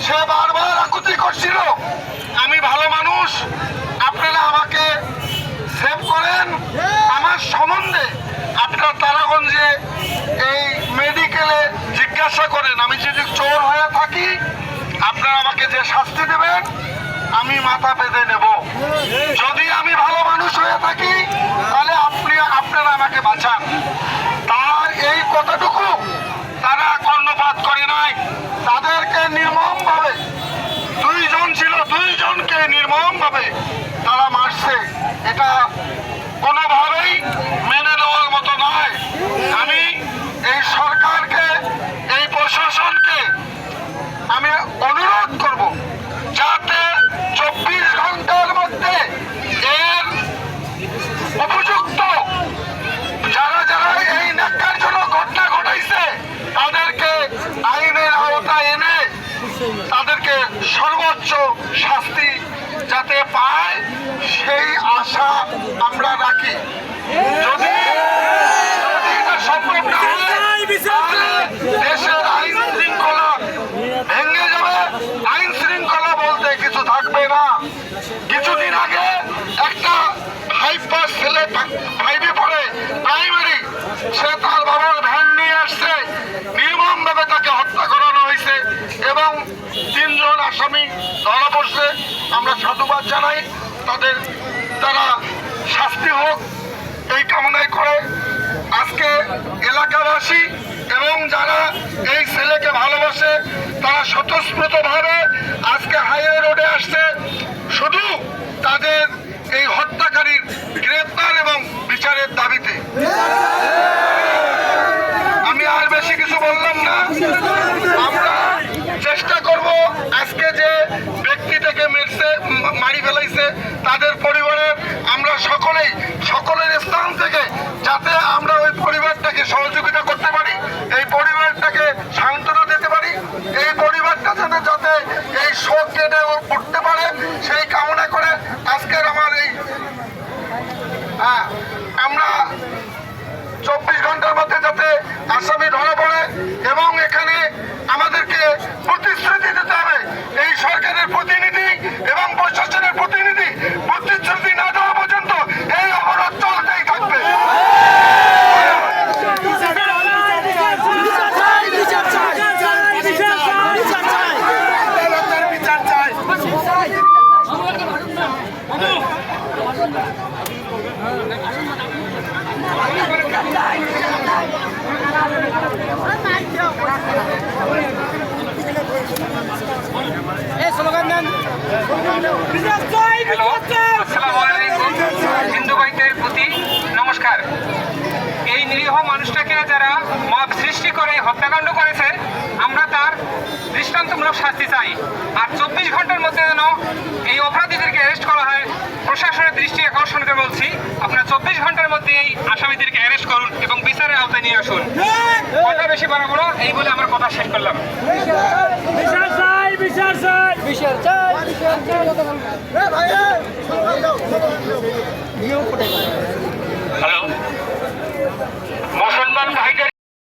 সে বারবার আকুতি করছিল আমি ভালো মানুষ, আপনারা আমাকে সেভ করেন। আমার সম্বন্ধে আপনার তারাগঞ্জে এই মেডিকেলে জিজ্ঞাসা করেন, আমি যদি চোর হয়ে থাকি আপনারা আমাকে যে শাস্তি দেবেন আমি মাথা পেতে নেব। যদি আমি ভালো মানুষ হয়ে থাকি তাহলে আপনারা আমাকে বাঁচান। তার এই কথাটুকু তারা কর্ণপাত করে নাই। তাদেরকে নির্মমভাবে, দুইজন ছিল, দুইজনকে নির্মমভাবে তারা মারছে। এটা কোনোভাবেই মেনে নেওয়ার মতো নয়। আমি এই সরকারকে, এই প্রশাসনকে আমি অনুরোধ করব যাতে 24 ঘন্টার মধ্যে এর উপযুক্ত যারা যারা এই ন্যাক্কারজনক ঘটনা ঘটাইছে তাদেরকে আইনের আওতায় এনে তাদেরকে সর্বোচ্চ শাস্তি যাতে পায় সেই আশা আমরা রাখি। যদি এটা সম্ভব না হয় তাহলে দেশের আইন শৃঙ্খলা ভেঙে যাবে, আইন শৃঙ্খলা বলতে কিছু থাকবে না। কিছুদিন আগে একটা 5 পাস ছেলে 5-এ পড়ে প্রাইমারি, সে তার বাবার ভ্যান নিয়ে আসছে, নির্মমভাবে তাকে হত্যা করানো হয়েছে এবং 3 জন আসামি ধরা পড়ছে। আমরা সাধুবাদ জানাই তাদের, তারা শাস্তি হোক এই কামনায় করে আজকে এলাকাবাসী এবং যারা এই ছেলেকে ভালোবাসে তারা স্বতঃস্ফূর্তভাবে আজকে হাইওয়ে রোডে আসছে শুধু তাদের এই হত্যাকারীর গ্রেপ্তার এবং বিচারের দাবিতে। আমি আর বেশি কিছু বললাম না। আমরা চেষ্টা করব আজকে যে ব্যক্তিটাকে মারি ফেলাইছে তাদের পরিবারের আমরা সকলের স্থান থেকে যাতে আমরা ওই পরিবারটাকে সহযোগিতা করতে পারি, এই পরিবারটাকে সান্ত্বনা দিতে পারি, এই পরিবারটা যাতে এই শোক কেটে উঠতে পারে সেই কামনা করে আজকের আমার এই আমরা 24 ঘন্টার মধ্যে যাতে আসামি ধরা পড়ে এবং এখানে আমাদেরকে প্রতিশ্রুতি দিতে হবে। এই সরকারের প্রতিনিধি এবং প্রশাসনের প্রতিনিধি প্রতিশ্রুতি না দেওয়া পর্যন্ত এই অবরোধ চলতেই থাকবে। হিন্দু ভাইদের প্রতি নমস্কার। এই নিরীহ মানুষটাকে যারা মব সৃষ্টি করে হত্যাকাণ্ড করেছে আমরা তার দৃষ্টান্তমূলক শাস্তি চাই। আর 24 ঘন্টার মধ্যে যেন এই অপরাধীদেরকে অ্যারেস্ট করা হয়। প্রশাসনের দৃষ্টি আকর্ষণকে বলছি, আপনারা 24 ঘন্টার মধ্যে এই আসামিদেরকে অ্যারেস্ট করুন এবং বিচারের আওতায় নিয়ে আসুন। কথা বেশি বাড়াবো না, এই বলে আমার কথা শেষ করলাম। হ্যালো, মুসলমান ভাইদের